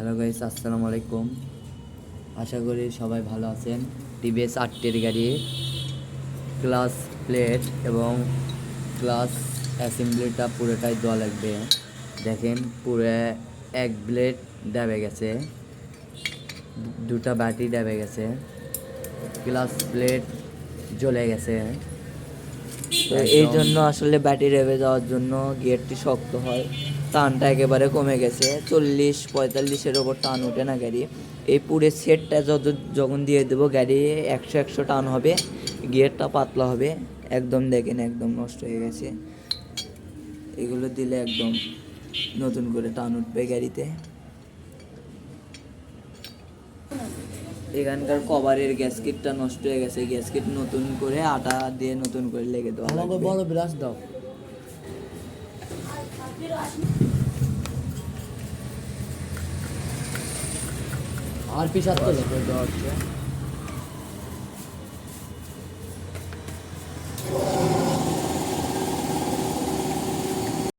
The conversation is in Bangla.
হ্যালো গাইস, আসসালামু আলাইকুম। আশা করি সবাই ভালো আছেন। টিভিএস 8 গাড়ি ক্লাস প্লেট এবং ক্লাস অ্যাসেম্বলিটা পুরোটাই দেওয়া লাগবে। দেখেন পুরো এক ব্লেড ডেবে গেছে, দুটা ব্যাটারি ডেবে গেছে, ক্লাস প্লেট জ্বলে গেছে। তো এই জন্য আসলে ব্যাটারি রেবে যাওয়ার জন্য গিয়ারটি শক্ত হয়, টানটা একেবারে কমে গেছে। 40-45-এর ওপর টান ওঠে না গাড়ি। এই পুরো সেটটা যখন দিয়ে দেবো গাড়ি 100 টান হবে, গিয়ারটা পাতলা হবে। একদম দেখেন একদম নষ্ট হয়ে গেছে। এগুলো দিলে একদম নতুন করে টান উঠবে গাড়িতে। এখানকার কভারের গ্যাসকিটটা নষ্ট হয়ে গেছে, গ্যাসকিট নতুন করে আটা দিয়ে নতুন করে লেগে দেওয়া লাগবে। বড় ব্রাশ দাও। আর পিছাতে দেওয়া হচ্ছে।